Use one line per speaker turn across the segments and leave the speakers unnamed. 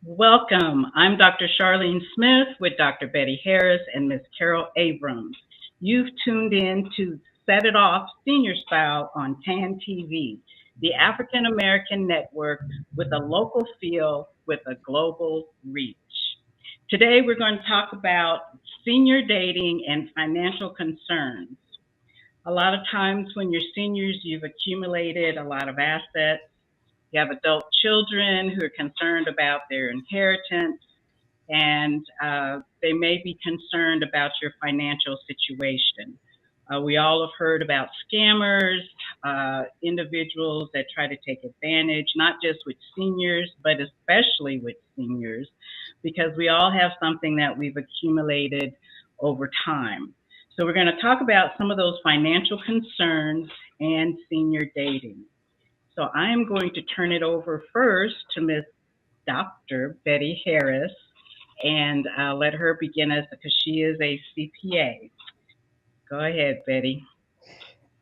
Welcome. I'm Dr. Charlene Smith with Dr. Betty Harris and Ms. Carol Abrams. You've tuned in to Set It Off Senior Style on TAN TV, the African American network with a local feel with a global reach. Today, we're going to talk about senior dating and financial concerns. A lot of times, when you're seniors, you've accumulated a lot of assets. You have adult children who are concerned about their inheritance, and they may be concerned about your financial situation. We all have heard about scammers, individuals that try to take advantage, not just with seniors, but especially with seniors, because we all have something that we've accumulated over time. So, we're going to talk about some of those financial concerns and senior dating. So, I am going to turn it over first to Ms. Dr. Betty Harris, and I'll let her begin us because she is a CPA. Go ahead, Betty.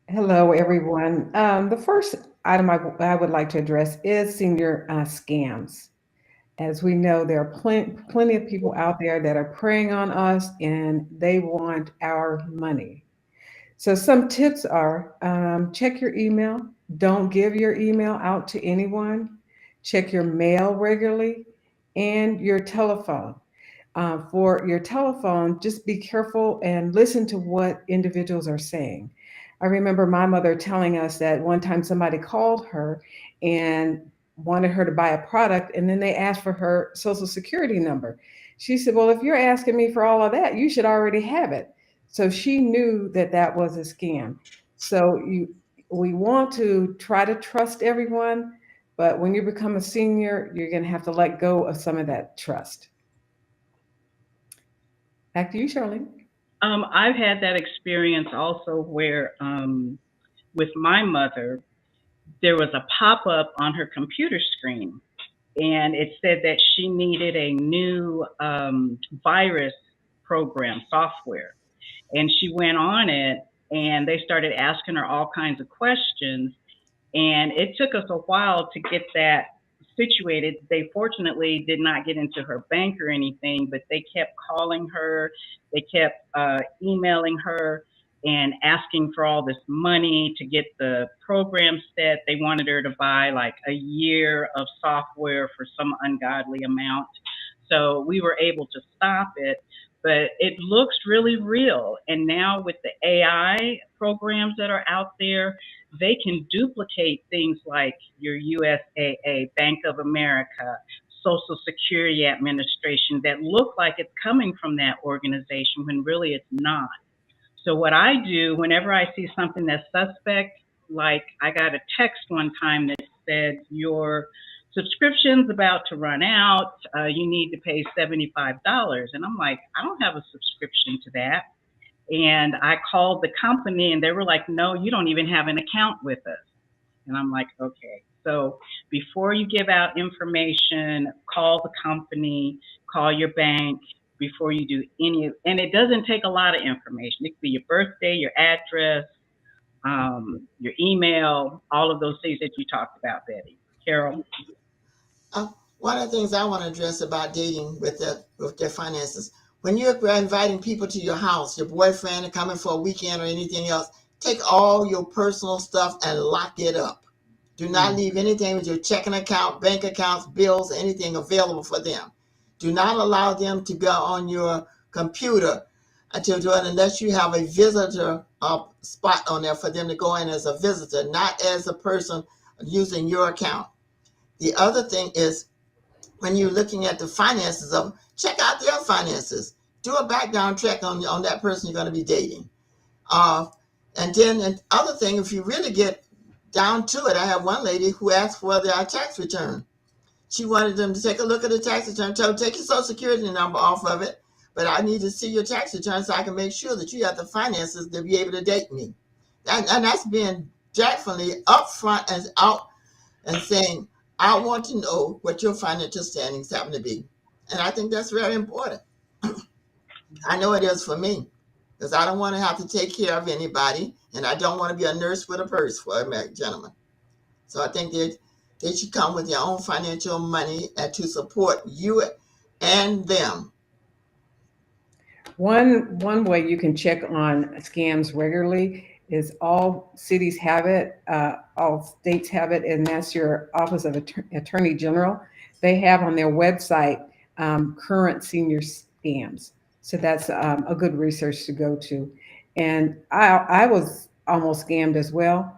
Hello, everyone. The first item I would like to address is senior scams. As we know, there are plenty of people out there that are preying on us and they want our money. So, some tips are check your email, don't give your email out to anyone, check your mail regularly, and your telephone. For your telephone, just be careful and listen to what individuals are saying. I remember my mother telling us that one time somebody called her and wanted her to buy a product, and then they asked for her social security number. She said, "Well, if you're asking me for all of that, you should already have it." So she knew that that was a scam. So we want to try to trust everyone, but when you become a senior, you're going to have to let go of some of that trust. Back to you, Charlene.
I've had that experience also where, with my mother, there was a pop up on her computer screen, and it said that she needed a new virus program software. And she went on it, and they started asking her all kinds of questions. And it took us a while to get that situated. They fortunately did not get into her bank or anything, but they kept calling her, they kept emailing her and asking for all this money to get the program set. They wanted her to buy like a year of software for some ungodly amount. So we were able to stop it, but it looks really real. And now with the AI programs that are out there, they can duplicate things like your USAA, Bank of America, Social Security Administration that look like it's coming from that organization when really it's not. So what I do whenever I see something that's suspect, like I got a text one time that said your subscription's about to run out, you need to pay $75, and I'm like, I don't have a subscription to that. And I called the company and they were like, no, you don't even have an account with us. And I'm like, okay. So before you give out information, call the company, call your bank before you do any, and it doesn't take a lot of information. It could be your birthday, your address, your email, all of those things that you talked about, Betty. Carol?
Uh, One of the things I want to address about dating with their finances, when you're inviting people to your house, your boyfriend coming for a weekend or anything else, take all your personal stuff and lock it up. Do not
Mm.
leave anything with your checking account, bank accounts, bills, anything available for them. Do not allow them to go on your computer until do it unless you have a visitor spot on there for them to go in as a visitor, not as a person using your account. The other thing is when you're looking at the finances of them, check out their finances. Do a background check on that person you're going to be dating. Uh, and then and other thing, if you really get down to it, I have one lady who asked for their tax return. She wanted them to take a look at the tax return, tell them, take your social security number off of it, but I need to see your tax return so I can make sure that you have the finances to be able to date me. And that's being definitely upfront and out and saying, I want to know what your financial standings happen to be. And I think that's very important. I know it is for me because I don't want to have to take care of anybody and I don't want to be a nurse with a purse for a married gentleman. So I think that They should come with their own financial money to support you and them.
One way you can check on scams regularly is all cities have it, all states have it, and that's your Office of Attorney General. They have on their website current senior scams. So that's a good research to go to. And I was almost scammed as well.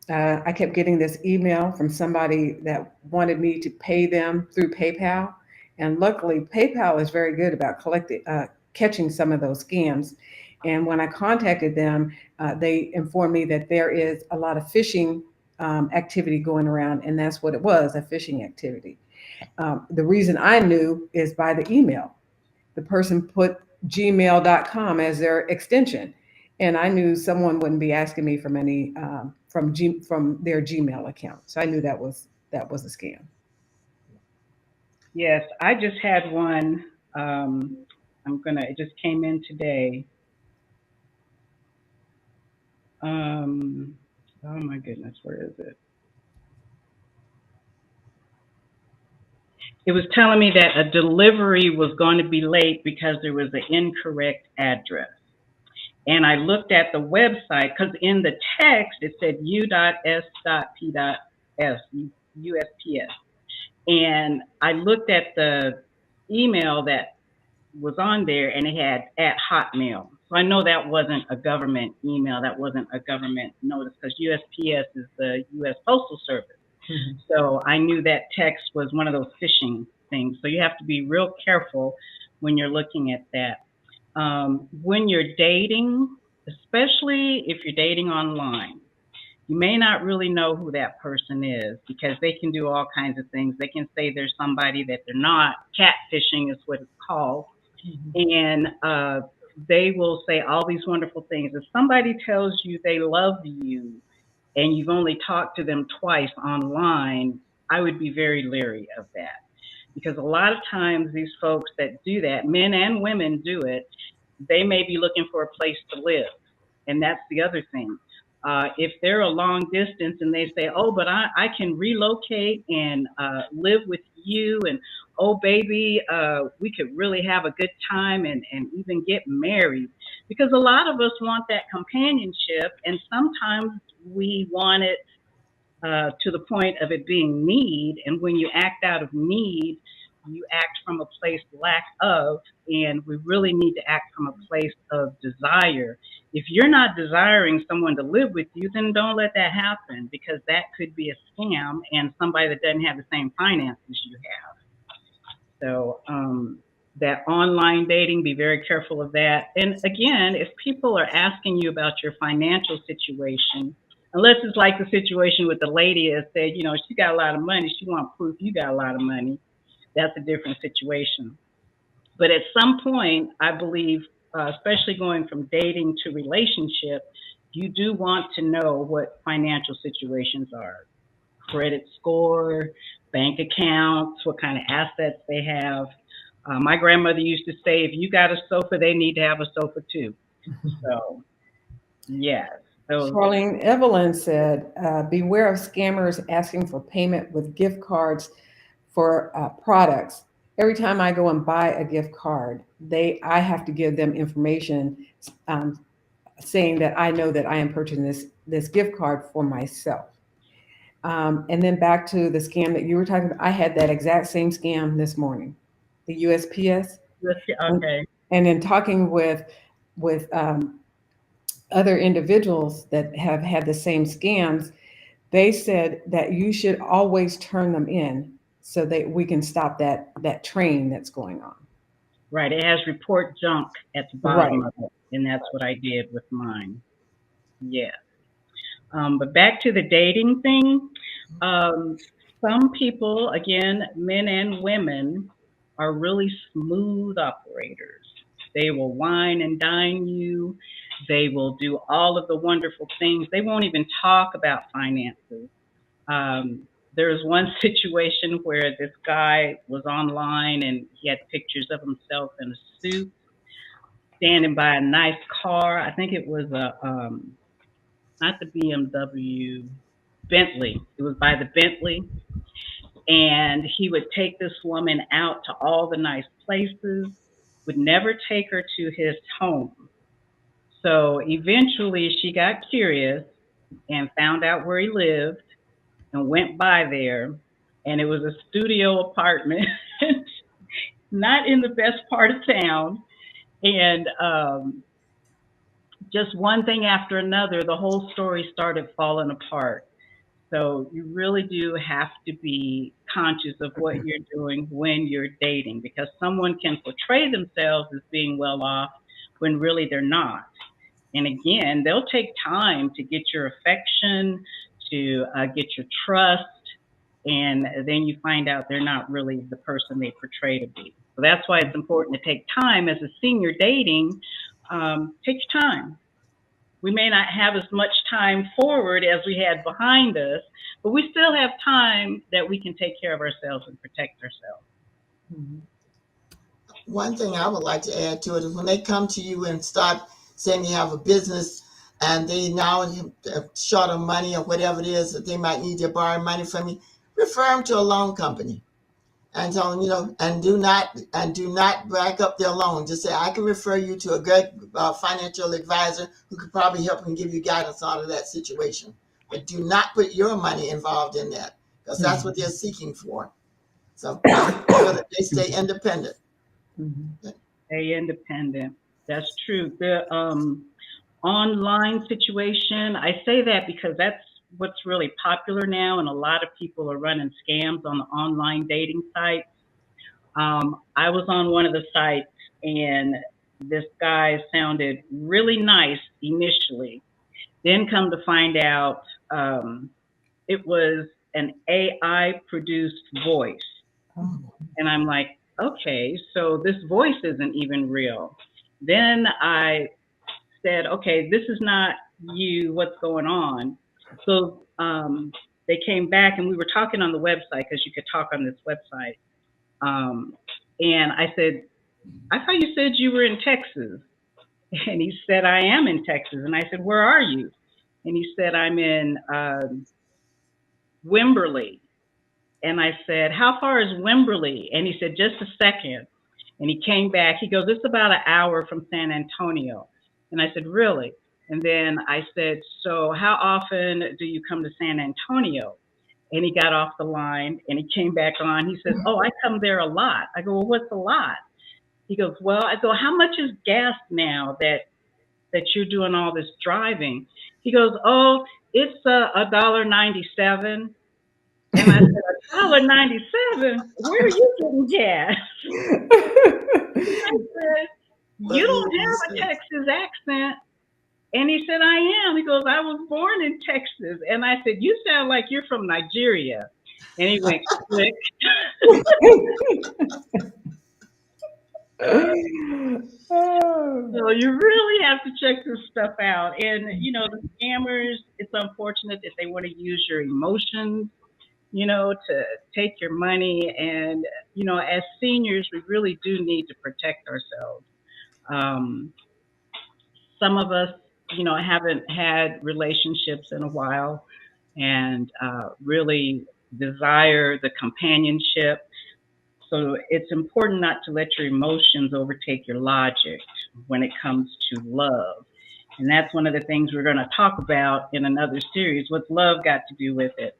I kept getting this email from somebody that wanted me to pay them through PayPal. And luckily, PayPal is very good about catching some of those scams. And when I contacted them, they informed me that there is a lot of phishing activity going around, and that's what it was, a phishing activity. The reason I knew is by the email. The person put gmail.com as their extension, and I knew someone wouldn't be asking me from any from their Gmail account. So I knew that was a scam.
Yes, I just had one. It just came in today. Oh my goodness, where is it? It was telling me that a delivery was going to be late because there was an incorrect address. And I looked at the website because in the text it said U.S.P.S. USPS. And I looked at the email that was on there and it had at Hotmail. So I know that wasn't a government email, that wasn't a government notice because USPS is the U.S. Postal Service. Mm-hmm. So I knew that text was one of those phishing things. So you have to be real careful when you're looking at that. When you're dating, especially if you're dating online, you may not really know who that person is because they can do all kinds of things. They can say there's somebody that they're not. Catfishing is what it's called. Mm-hmm. And they will say all these wonderful things. If somebody tells you they love you and you've only talked to them twice online, I would be very leery of that. Because a lot of times these folks that do that, men and women do it, they may be looking for a place to live. And that's the other thing. If they're a long distance and they say, oh, but I can relocate and live with you, and oh, baby, we could really have a good time and even get married. Because a lot of us want that companionship, and sometimes we want it to the point of it being need. And when you act out of need, you act from a place lack of, and we really need to act from a place of desire. If you're not desiring someone to live with you, then don't let that happen, because that could be a scam and somebody that doesn't have the same finances you have. So that online dating, be very careful of that. And again, if people are asking you about your financial situation, unless it's like the situation with the lady that said, you know, she got a lot of money, she wants proof you got a lot of money, that's a different situation. But at some point, I believe, especially going from dating to relationship, you do want to know what financial situations are. Credit score, bank accounts, what kind of assets they have. My grandmother used to say, if you got a sofa, they need to have a sofa too. So, yes.
Charlene Evelyn said, beware of scammers asking for payment with gift cards for products. Every time I go and buy a gift card, I have to give them information saying that I know that I am purchasing this gift card for myself. And then back to the scam that you were talking about, I had that exact same scam this morning, the USPS.
Okay.
And in talking with other individuals that have had the same scams, they said that you should always turn them in so that we can stop that train that's going on.
Right. It has report junk at the bottom of it, and that's what I did with mine. Yeah. But back to the dating thing, some people, again, men and women, are really smooth operators. They will wine and dine you. They will do all of the wonderful things. They won't even talk about finances. There was one situation where this guy was online and he had pictures of himself in a suit, standing by a nice car. I think it was not the BMW, Bentley. It was by the Bentley. And he would take this woman out to all the nice places, would never take her to his home. So eventually she got curious and found out where he lived and went by there. And it was a studio apartment, not in the best part of town. And just one thing after another, the whole story started falling apart. So you really do have to be conscious of what you're doing when you're dating, because someone can portray themselves as being well off when really they're not. And again, they'll take time to get your affection, to get your trust, and then you find out they're not really the person they portray to be. So that's why it's important to take time as a senior dating. Take your time. We may not have as much time forward as we had behind us, but we still have time that we can take care of ourselves and protect ourselves.
Mhm.
One thing I would like to add to it is when they come to you and start saying you have a business and they now short of money or whatever it is that they might need to borrow money from you, refer them to a loan company and tell them, and do not back up their loan. Just say, I can refer you to a good financial advisor who could probably help and give you guidance out of that situation. But do not put your money involved in that, because that's what they're seeking for. So make sure that they stay independent.
Mhm.
Stay independent. That's true. The online situation, I say that because that's what's really popular now, and a lot of people are running scams on the online dating sites. I was on one of the sites, and this guy sounded really nice initially. Then come to find out, it was an AI produced voice.
Oh.
And I'm like, okay, so this voice isn't even real. Then I said, okay, this is not you, what's going on? So they came back and we were talking on the website, because you could talk on this website. Um, and I said, I thought you said you were in Texas. And he said, I am in Texas. And I said, where are you? And he said, I'm in Wimberley. And I said, how far is Wimberley? And he said, just a second. And he came back. He goes, it's about an hour from San Antonio. And I said, really? And then I said, so how often do you come to San Antonio? And he got off the line and he came back on. He says, oh, I come there a lot. I go, well, what's a lot? He goes, well, I go, how much is gas now that you're doing all this driving? He goes, oh, it's $1.97. And I said, $1.97? Where are you getting gas? I said, you don't have a Texas accent. And he said, I am. He goes, I was born in Texas. And I said, you sound like you're from Nigeria. And he went, click.
Oh.
So you really have to check this stuff out. And, the scammers, it's unfortunate that they want to use your emotions, to take your money. And, as seniors, we really do need to protect ourselves. Um, some of us, haven't had relationships in a while and really desire the companionship. So it's important not to let your emotions overtake your logic when it comes to love. And that's one of the things we're going to talk about in another series. What's love got to do with it?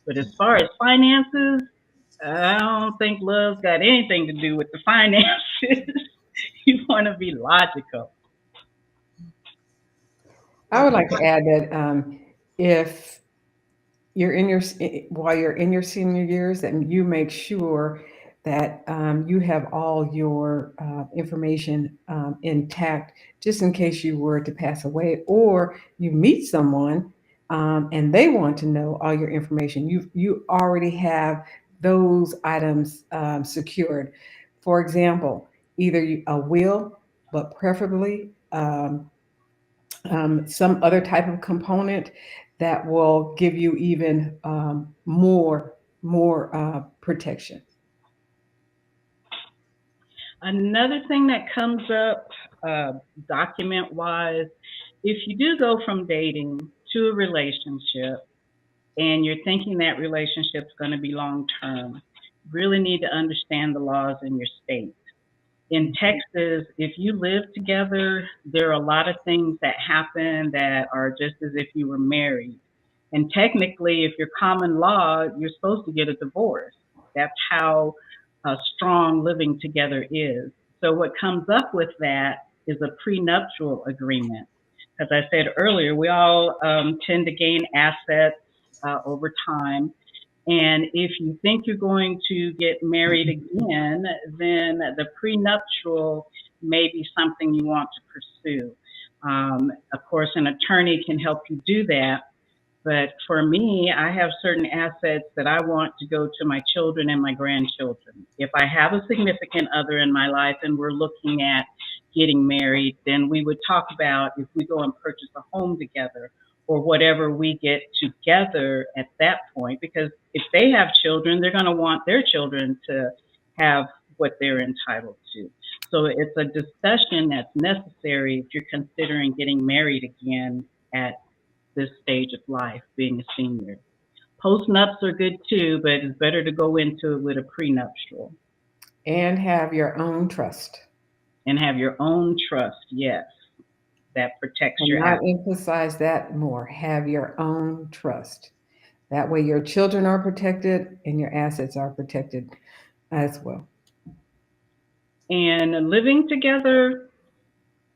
But as far as finances, I don't think love's got anything to do with the finances. You want to be logical.
I would like to add that if you're in your while you're in your senior years, and you make sure that you have all your information intact, just in case you were to pass away, or you meet someone and they want to know all your information. You already have those items secured. For example, either a will, but preferably some other type of component that will give you even more protection.
Another thing that comes up, document wise, if you do go from dating to a relationship, and you're thinking that relationship's going to be long term, really need to understand the laws in your state. In Texas, if you live together, there are a lot of things that happen that are just as if you were married. And technically, if you're common law, you're supposed to get a divorce. That's how strong living together is. So, what comes up with that is a prenuptial agreement. As I said earlier, we all tend to gain assets over time. And if you think you're going to get married again, then the prenuptial may be something you want to pursue. Of course, an attorney can help you do that. But for me, I have certain assets that I want to go to my children and my grandchildren. If I have a significant other in my life and we're looking at getting married, then we would talk about if we go and purchase a home together or whatever we get together at that point. Because if they have children, they're going to want their children to have what they're entitled to. So it's a discussion that's necessary if you're considering getting married again at this stage of life, being a senior. Post-nups are good too, but it's better to go into it with a prenuptial
And have your own trust.
and have your own trust, yes, that protects
And
your
not
assets.
emphasize that more. Have your own trust. That way your children are protected and your assets are protected as well.
And living together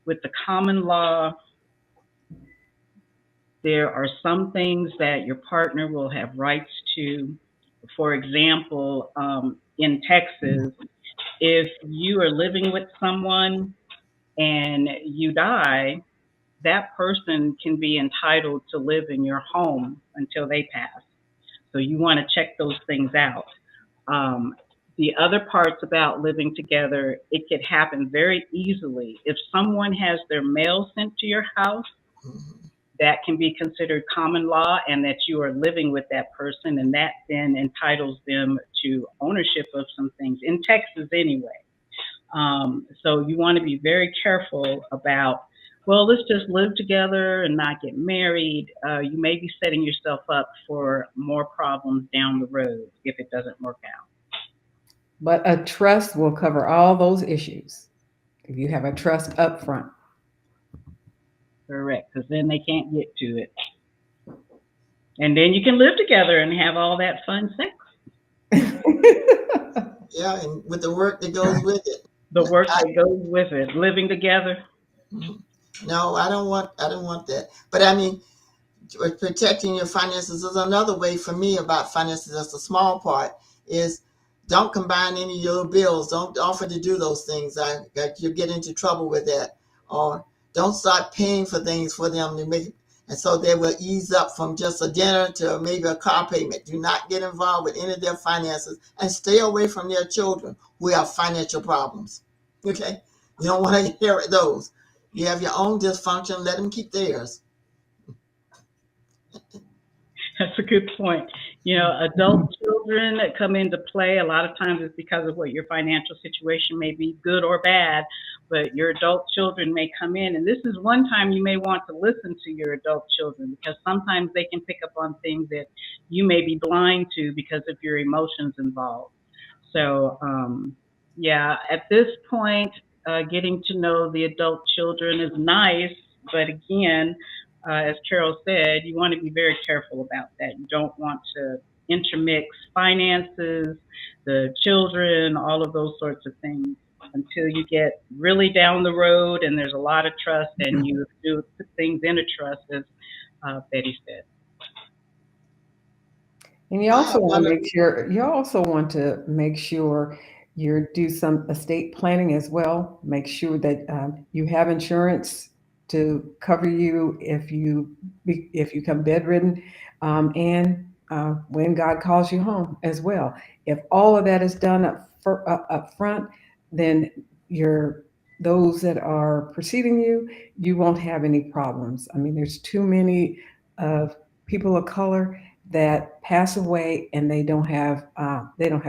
with the common law, there are some things that your partner will have rights to. For example, in Texas, if you are living with someone and you die, that person can be entitled to live in your home until they pass. So you want to check those things out. Um, the other parts about living together, it could happen very easily. If someone has their mail sent to your house,
Mhm.
that can be considered common law and that you are living with that person, and that then entitles them to ownership of some things in Texas anyway. So you want to be very careful about, well, let's just live together and not get married. You may be setting yourself up for more problems down the road if it doesn't work out.
But a trust will cover all those issues if you have a trust up front.
Correct, because then they can't get to it. And then you can live together and have all that fun sex.
Yeah, and with the work that goes with it.
The work
I,
that goes with it, living together.
mhm. No, I don't want that. But I mean, protecting your finances is another way for me about finances. That's a small part. Is don't combine any of your bills. Don't offer to do those things. You get into trouble with that. Or don't start paying for things for them to make, and so they will ease up from just a dinner to maybe a car payment. Do not get involved with any of their finances and stay away from their children who have financial problems. Okay, you don't want to inherit those. You have your own dysfunction. Let them keep theirs.
That's a good point. You know, adult children that come into play, a lot of times it's because of what your financial situation may be, good or bad, but your adult children may come in. And this is one time you may want to listen to your adult children because sometimes they can pick up on things that you may be blind to because of your emotions involved. So, yeah, at this point, getting to know the adult children is nice, but again, as Carol said, you want to be very careful about that. You don't want to intermix finances, the children, all of those sorts of things until you get really down the road and there's a lot of trust and you do put things in a trust, as Betty said.
And
I have one.
you also want to make sure you do some estate planning as well. Make sure that you have insurance to cover you if you come bedridden, and when God calls you home as well. If all of that is done up front, then your those that are preceding you, you won't have any problems. I mean, there's too many of people of color that pass away and they don't have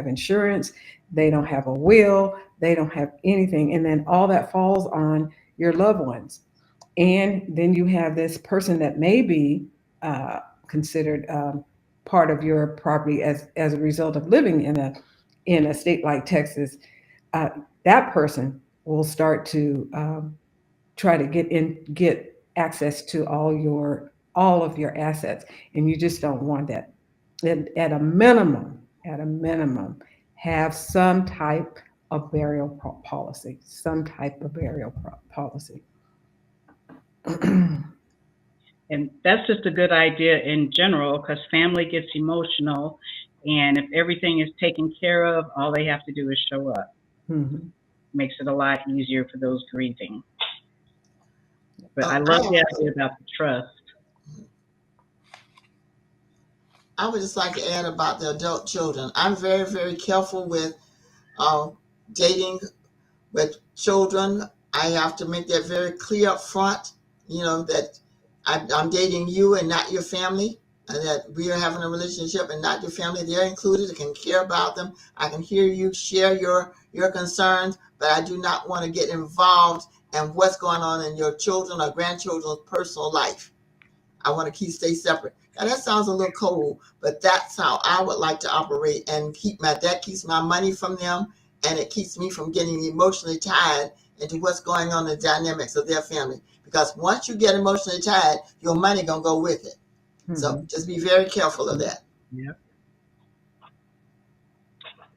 insurance, they don't have a will, they don't have anything, and then all that falls on your loved ones. And then you have this person that may be considered part of your property as a result of living in a state like Texas, uh, that person will start to try to get access to all of your assets, and you just don't want that. At a minimum, have some type of burial policy, some type of burial policy.
And that's just a good idea in general because family gets emotional. And if everything is taken care of, all they have to do is show up.
Mhm.
Makes it a lot easier for those grieving. But I
I
love the
have,
idea about the trust.
I would just like to add about the adult children. I'm very, very careful with uh, dating with children. I have to make that very clear up front, that I'm dating you and not your family, and that we are having a relationship and not your family. They're included. I can care about them. I can hear you share your concerns, but I do not want to get involved in what's going on in your children or grandchildren's personal life. I want to stay separate. Now that sounds a little cold, but that's how I would like to operate and that keeps my money from them, and it keeps me from getting emotionally tied into what's going on in the dynamics of their family. Because once you get emotionally tied, your money gonna go with it. So
Mhm.
just be very careful of that.
Yep.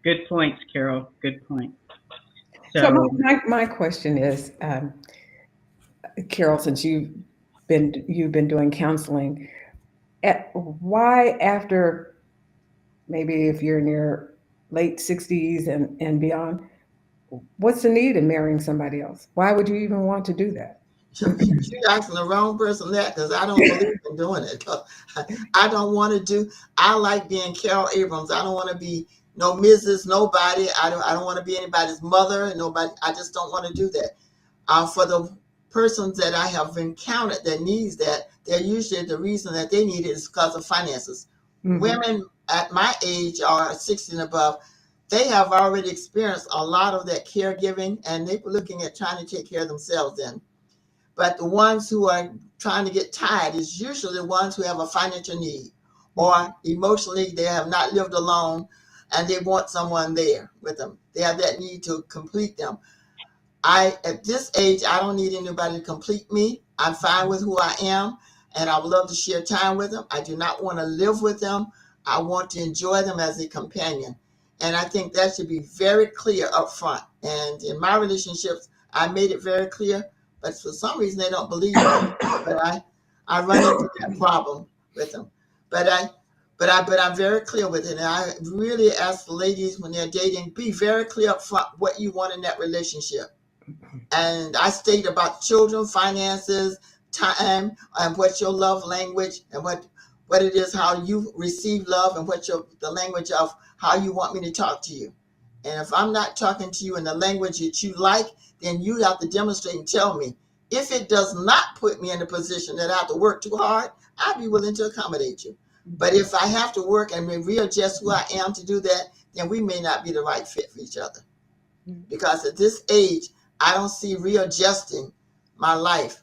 Good points, Carol. Good point.
So
So
my question is, Carol, since you've been doing counseling, why after maybe if you're in your late 60s and beyond, what's the need in marrying somebody else? Why would you even want to do that?
You're asking the wrong person that, because I don't believe in doing it. 'Cause I don't want to do. I like being Carol Abrams. I don't want to be no Mrs. Nobody. I don't want to be anybody's mother and nobody. I just don't want to do that. For the persons that I have encountered that needs that, they're usually the reason that they need it is because of finances.
Hmm.
Women at my age or 60 and above, they have already experienced a lot of that caregiving, and they're looking at trying to take care of themselves then. But the ones who are trying to get tired is usually the ones who have a financial need, or emotionally they have not lived alone and they want someone there with them. They have that need to complete them. At this age, I don't need anybody to complete me. I'm fine with who I am, and I would love to share time with them. I do not want to live with them. I want to enjoy them as a companion. And I think that should be very clear up front. And in my relationships, I made it very clear, but for some reason they don't believe me. But I run into that problem with them. But I'm very clear with it. And I really ask the ladies when they're dating, be very clear up front what you want in that relationship. And I state about children, finances, time, and what's your love language, and what it is, how you receive love, and what's the language of how you want me to talk to you. And if I'm not talking to you in the language that you like, then you have to demonstrate and tell me. If it does not put me in a position that I have to work too hard, I'd be willing to accommodate you. But if I have to work and readjust who I am to do that, then we may not be the right fit for each other. Because at this age, I don't see readjusting my life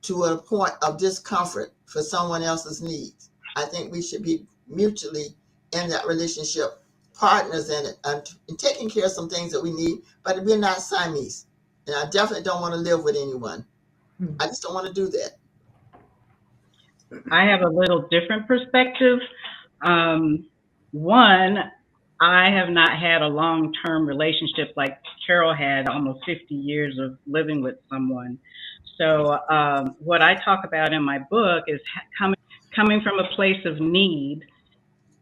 to a point of discomfort for someone else's needs. I think we should be mutually in that relationship, partners in it, and taking care of some things that we need, but we're not Siamese. And I definitely don't want to live with anyone. I just don't want to do that.
I have a little different perspective. Um, One, I have not had a long term relationship like Carol had, almost 50 years of living with someone. So, what I talk about in my book is coming from a place of need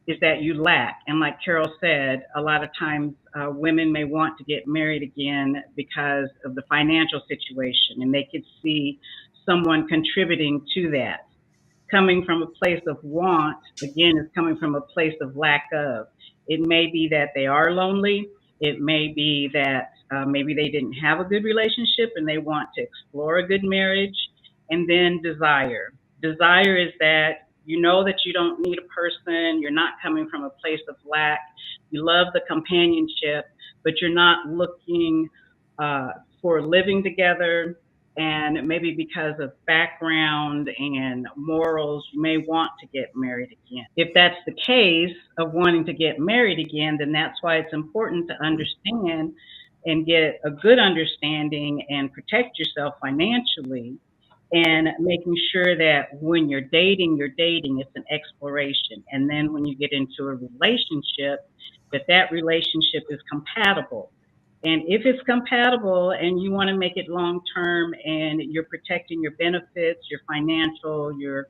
is that you lack. And like Carol said, a lot of times women may want to get married again because of the financial situation, and they could see someone contributing to that. Coming from a place of want, again, is coming from a place of lack of. It may be that they are lonely. It may be that maybe they didn't have a good relationship and they want to explore a good marriage. And then desire. Desire is that you know that you don't need a person. You're not coming from a place of lack. You love the companionship, but you're not looking for living together. And maybe because of background and morals, you may want to get married again. If that's the case of wanting to get married again, then that's why it's important to understand and get a good understanding and protect yourself financially, and making sure that when you're dating, it's an exploration. And then when you get into a relationship, that relationship is compatible. And if it's compatible and you want to make it long term and you're protecting your benefits, your financial, your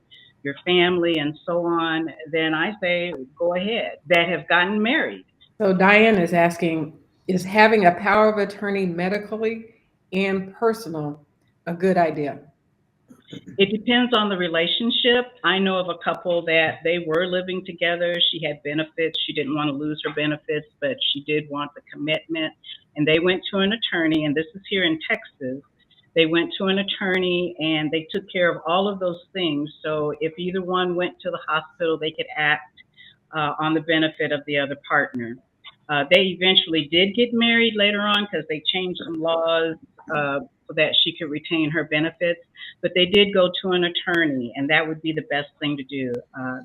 family, and so on, then I say go ahead. That have gotten married.
So Diane is asking, is having a power of attorney medically and personal a good idea?
It depends on the relationship. I know of a couple that they were living together. She had benefits. She didn't want to lose her benefits, but she did want the commitment. And they went to an attorney, and this is here in Texas. They went to an attorney and they took care of all of those things. So if either one went to the hospital, they could act on the benefit of the other partner. They eventually did get married later on because they changed some laws so that she could retain her benefits. But they did go to an attorney, and that would be the best thing to do.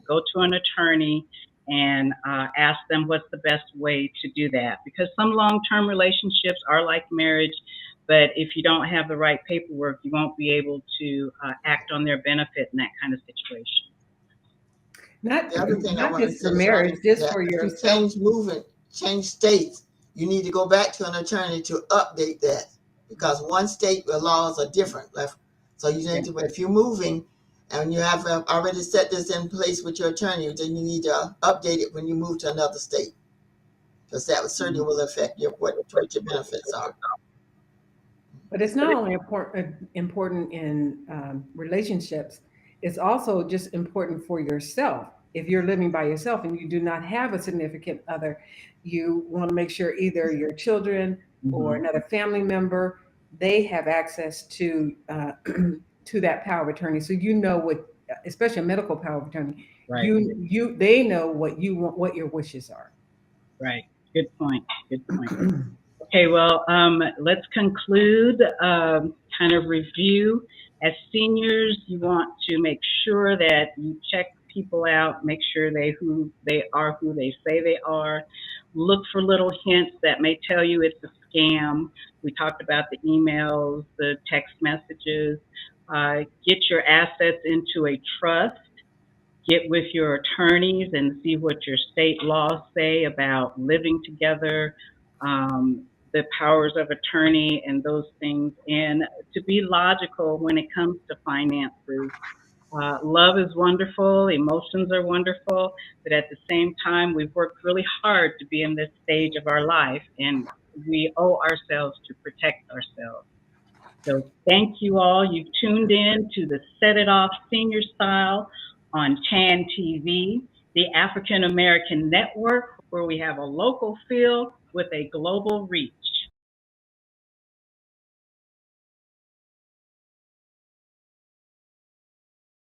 Go to an attorney and ask them what's the best way to do that. Because some long-term relationships are like marriage, but if you don't have the right paperwork, you won't be able to act on their benefit in that kind of situation.
Not,
The other thing I
not
want to
just
say
for
is
marriage, just
that
for
if you
yourself.
change states, you need to go back to an attorney to update that, because one state the laws are different. So you need to, if you're moving and you have already set this in place with your attorney, then you need to update it when you move to another state, because that certainly will affect what your benefits are.
But it's not only important in relationships, it's also just important for yourself. If you're living by yourself and you do not have a significant other, you want to make sure either your children or another family member, they have access to to that power of attorney. So you know what, especially a medical power of attorney,
Right.
they know what you want, what your wishes are.
Right. Good point. Good point. Okay, well, let's conclude, kind of review. As seniors, you want to make sure that you check people out, make sure who they are, who they say they are. Look for little hints that may tell you it's a scam. We talked about the emails, the text messages. Get your assets into a trust. Get with your attorneys and see what your state laws say about living together, the powers of attorney and those things, and to be logical when it comes to finances. Love is wonderful, emotions are wonderful, but at the same time, we've worked really hard to be in this stage of our life, and we owe ourselves to protect ourselves. So thank you all. You've tuned in to the Set It Off Senior Style on CHAN TV, the African American Network, where we have a local feel with a global reach.